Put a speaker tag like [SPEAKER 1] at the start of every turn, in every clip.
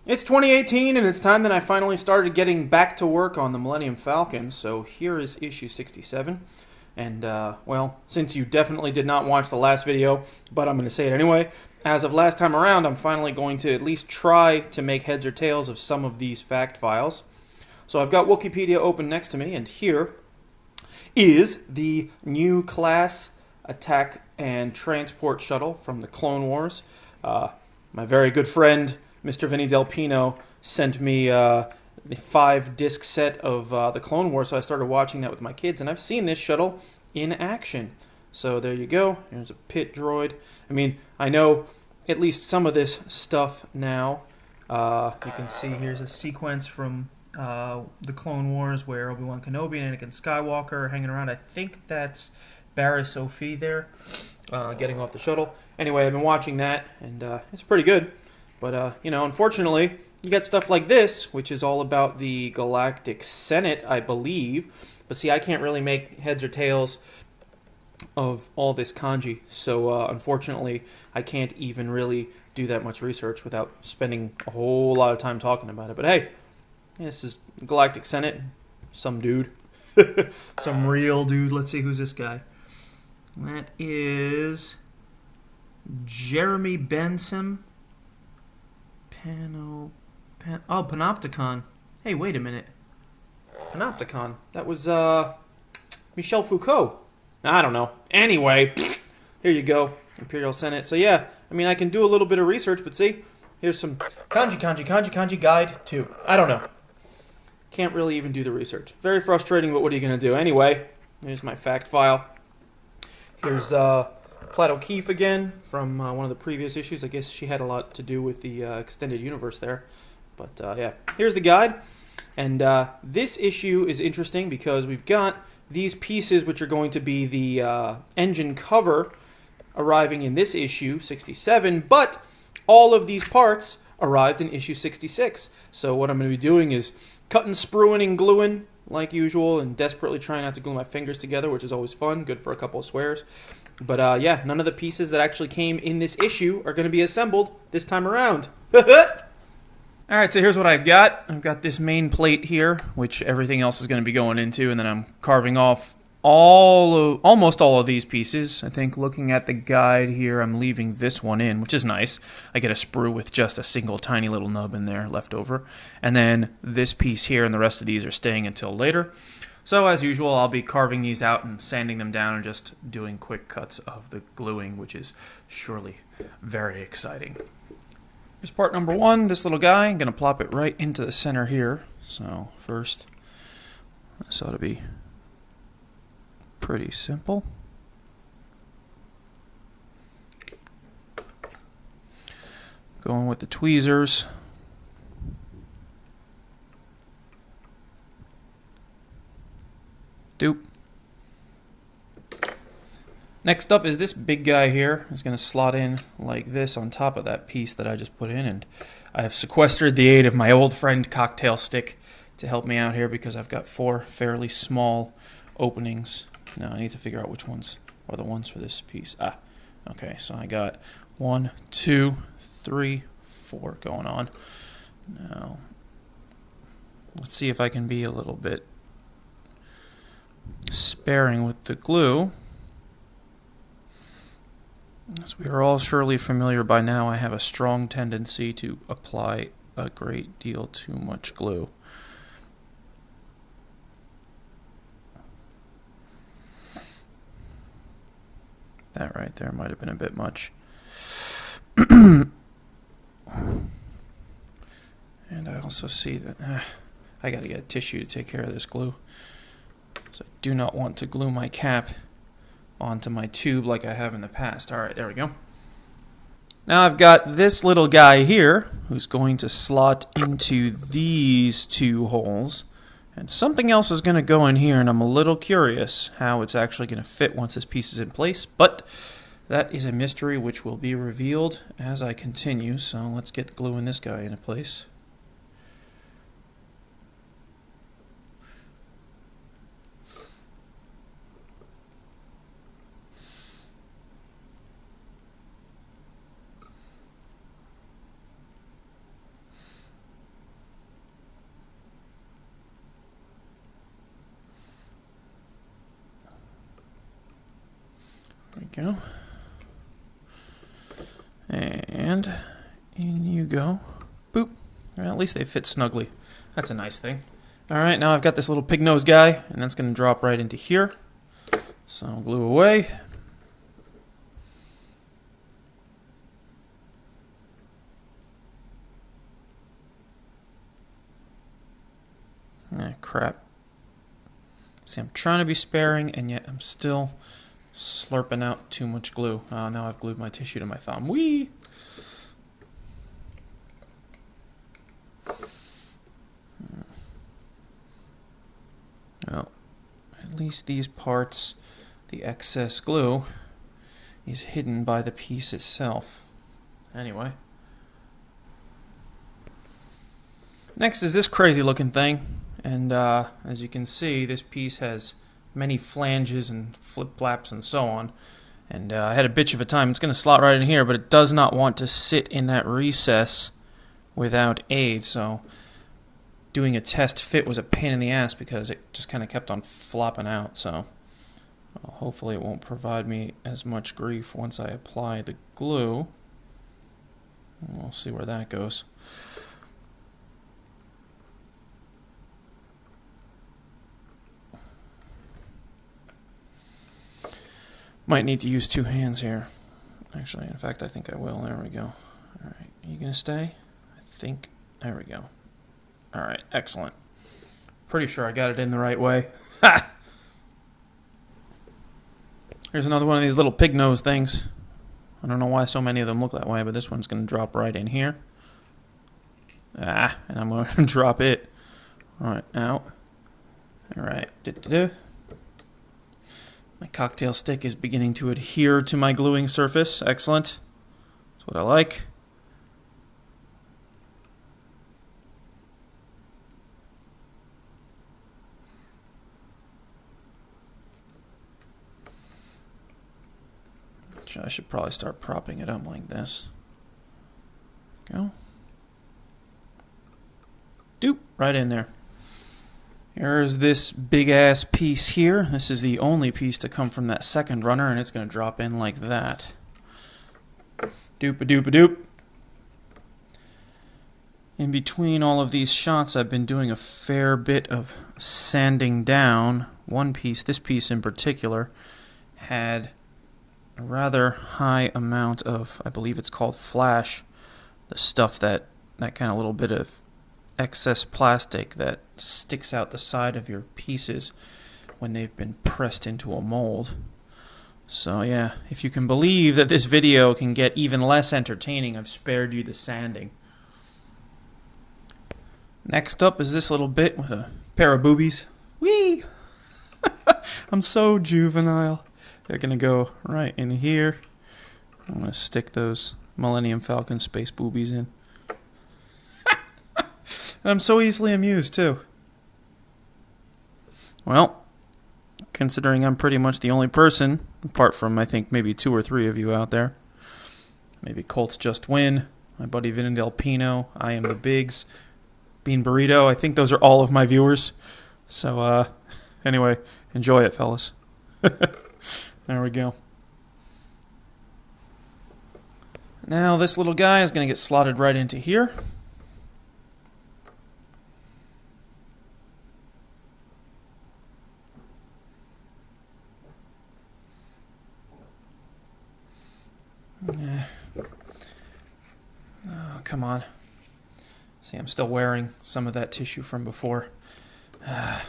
[SPEAKER 1] It's 2018, and it's time that I finally started getting back to work on the Millenium Falcon, so here is issue 67. And, well, since you definitely did not watch the last video, but I'm going to say it anyway, as of last time around, I'm finally going to at least try to make heads or tails of some of these fact files. So I've got Wikipedia open next to me, and here is the new class attack and transport shuttle from the Clone Wars. My very good friend, Mr. Vinny Del Pino, sent me the 5-disc set of the Clone Wars, so I started watching that with my kids, and I've seen this shuttle in action. So there you go. Here's a pit droid. I mean, I know at least some of this stuff now. You can see here's a sequence from the Clone Wars where Obi-Wan Kenobi and Anakin Skywalker are hanging around. I think that's Barriss Sophie there, getting off the shuttle. Anyway, I've been watching that, and it's pretty good. But, you know, unfortunately, you got stuff like this, which is all about the Galactic Senate, I believe. But see, I can't really make heads or tails of all this kanji. So, unfortunately, I can't even really do that much research without spending a whole lot of time talking about it. But hey, this is Galactic Senate. Some dude. Some real dude. Let's see, who's this guy? That is Jeremy Benson. Panopticon. Hey, wait a minute. Panopticon. That was, Michel Foucault. I don't know. Anyway, here you go. Imperial Senate. So yeah, I mean, I can do a little bit of research, but see, here's some kanji guide to. I don't know. Can't really even do the research. Very frustrating, but what are you going to do? Anyway, here's my fact file. Here's, Plato Keefe again from one of the previous issues. I guess she had a lot to do with the extended universe there. But yeah, here's the guide. And this issue is interesting because we've got these pieces which are going to be the engine cover arriving in this issue, 67. But all of these parts arrived in issue 66. So what I'm going to be doing is cutting, spruing, and gluing like usual, and desperately trying not to glue my fingers together, which is always fun, good for a couple of swears. But yeah, none of the pieces that actually came in this issue are going to be assembled this time around. Alright, so here's what I've got. I've got this main plate here, which everything else is going to be going into, and then I'm carving off almost all of these pieces. I think looking at the guide here, I'm leaving this one in, which is nice. I get a sprue with just a single tiny little nub in there left over. And then this piece here and the rest of these are staying until later. So as usual, I'll be carving these out and sanding them down and just doing quick cuts of the gluing, which is surely very exciting. Here's part number one, this little guy. I'm going to plop it right into the center here. So first, this ought to be pretty simple. Going with the tweezers. Doop. Next up is this big guy here. It's going to slot in like this on top of that piece that I just put in, and I have sequestered the aid of my old friend Cocktail Stick to help me out here because I've got 4 fairly small openings. Now I need to figure out which ones are the ones for this piece. Okay, so I got 1, 2, 3, 4 going on. Now, let's see if I can be a little bit sparing with the glue. As we are all surely familiar by now, I have a strong tendency to apply a great deal too much glue. That right there might have been a bit much. And I also see that I got to get a tissue to take care of this glue. So I do not want to glue my cap onto my tube like I have in the past. Alright, there we go. Now I've got this little guy here who's going to slot into these 2 holes. And something else is going to go in here, and I'm a little curious how it's actually going to fit once this piece is in place. But that is a mystery which will be revealed as I continue. So let's get gluing this guy into place. Go. And in you go. Boop. Well, at least they fit snugly. That's a nice thing. Alright, now I've got this little pig nose guy, and that's going to drop right into here. So I'll glue away. Ah, crap. See, I'm trying to be sparing, and yet I'm still slurping out too much glue. Now I've glued my tissue to my thumb. Whee! Well, at least these parts, the excess glue, is hidden by the piece itself. Anyway. Next is this crazy looking thing. And as you can see, this piece has many flanges and flip-flaps and so on. And I had a bitch of a time. It's going to slot right in here, but it does not want to sit in that recess without aid. So doing a test fit was a pain in the ass because it just kind of kept on flopping out. So hopefully it won't provide me as much grief once I apply the glue. We'll see where that goes. Might need to use two hands here. Actually, in fact, I think I will. There we go. Alright, are you going to stay? I think. There we go. Alright, excellent. Pretty sure I got it in the right way. Ha! Here's another one of these little pig nose things. I don't know why so many of them look that way, but this one's going to drop right in here. And I'm going to drop it right out. Alright. My cocktail stick is beginning to adhere to my gluing surface. Excellent. That's what I like. I should probably start propping it up like this. Go. Doop. Right in there. Here's this big-ass piece here. This is the only piece to come from that second runner, and it's going to drop in like that. Doop-a-doop-a-doop. In between all of these shots, I've been doing a fair bit of sanding down. One piece, this piece in particular, had a rather high amount of, I believe it's called flash, the stuff that kind of little bit of excess plastic that sticks out the side of your pieces when they've been pressed into a mold. So yeah, if you can believe that this video can get even less entertaining, I've spared you the sanding. Next up is this little bit with a pair of boobies. Whee! I'm so juvenile. They're going to go right in here. I'm going to stick those Millenium Falcon space boobies in. And I'm so easily amused, too. Well, considering I'm pretty much the only person, apart from, I think, maybe 2 or 3 of you out there. Maybe Colts Just Win, my buddy Vinendel Pino, I Am the Bigs, Bean Burrito. I think those are all of my viewers. So, anyway, enjoy it, fellas. There we go. Now this little guy is going to get slotted right into here. Oh, come on. See, I'm still wearing some of that tissue from before. I'm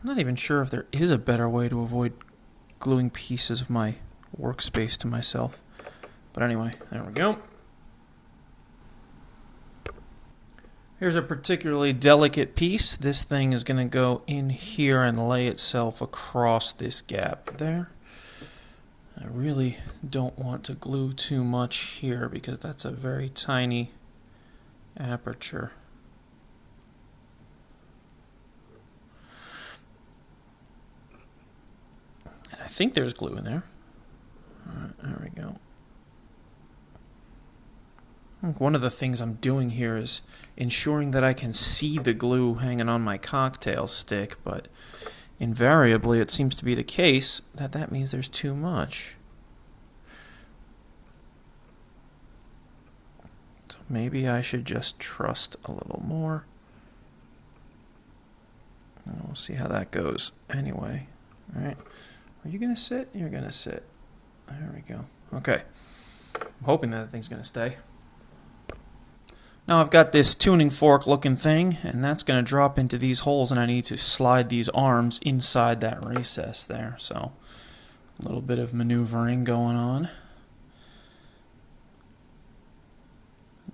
[SPEAKER 1] not even sure if there is a better way to avoid gluing pieces of my workspace to myself. But anyway, there we go. Here's a particularly delicate piece. This thing is going to go in here and lay itself across this gap there. I really don't want to glue too much here because that's a very tiny aperture. And I think there's glue in there. Alright, there we go. I think one of the things I'm doing here is ensuring that I can see the glue hanging on my cocktail stick, but invariably it seems to be the case that means there's too much. So maybe I should just trust a little more. We'll see how that goes. Anyway, all right. Are you going to sit? You're going to sit. There we go. Okay. I'm hoping that thing's going to stay. Now I've got this tuning fork looking thing, and that's going to drop into these holes, and I need to slide these arms inside that recess there. So a little bit of maneuvering going on.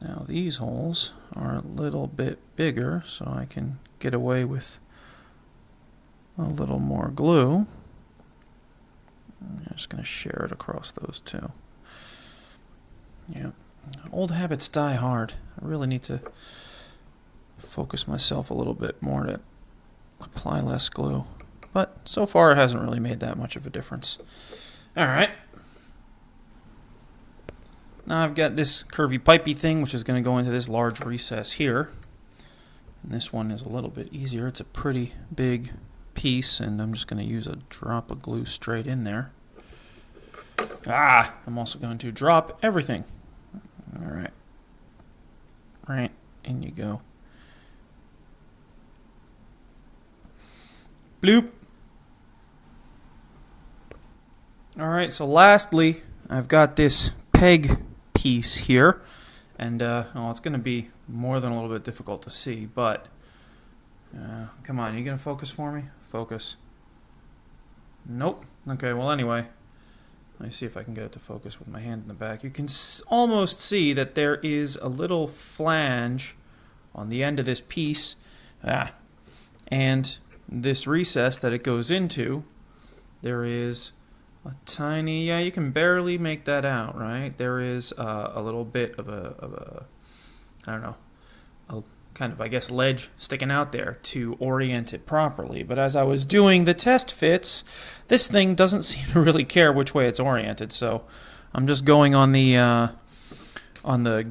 [SPEAKER 1] Now these holes are a little bit bigger, so I can get away with a little more glue. I'm just going to share it across those two. Yeah. Old habits die hard. I really need to focus myself a little bit more to apply less glue. But so far it hasn't really made that much of a difference. Alright. Now I've got this curvy pipey thing which is going to go into this large recess here. And this one is a little bit easier. It's a pretty big piece, and I'm just going to use a drop of glue straight in there. I'm also going to drop everything. Alright. Right, in you go. Bloop. Alright, so lastly, I've got this peg piece here. And, well, it's going to be more than a little bit difficult to see, but come on, are you going to focus for me? Focus. Nope. Okay, well, anyway. Let me see if I can get it to focus with my hand in the back. You can almost see that there is a little flange on the end of this piece. And this recess that it goes into, there is a tiny, yeah, you can barely make that out, right? There is a little bit of a I don't know, a kind of, I guess, ledge sticking out there to orient it properly. But as I was doing the test fits, this thing doesn't seem to really care which way it's oriented. So I'm just going on the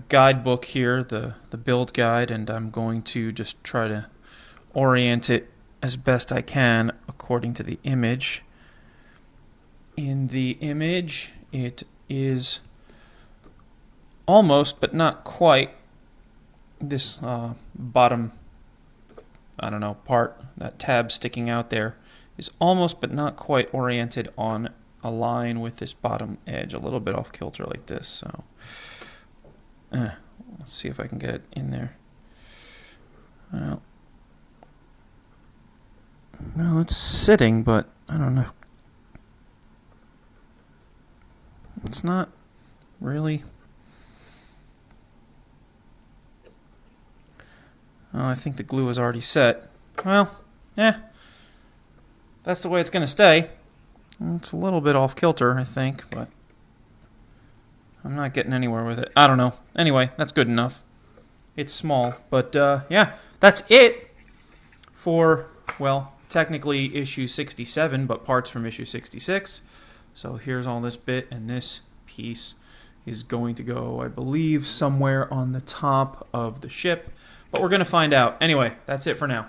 [SPEAKER 1] guidebook here, the build guide, and I'm going to just try to orient it as best I can according to the image. In the image, it is almost, but not quite, this bottom, I don't know, part, that tab sticking out there, is almost but not quite oriented on a line with this bottom edge, a little bit off kilter like this. So let's see if I can get it in there. Well, it's sitting, but I don't know. It's not really. Oh, I think the glue is already set. Well, that's the way it's going to stay. It's a little bit off kilter, I think, but I'm not getting anywhere with it. I don't know. Anyway, that's good enough. It's small, but yeah, that's it for, well, technically issue 67, but parts from issue 66. So here's all this bit, and this piece is going to go, I believe, somewhere on the top of the ship. But we're going to find out. Anyway, that's it for now.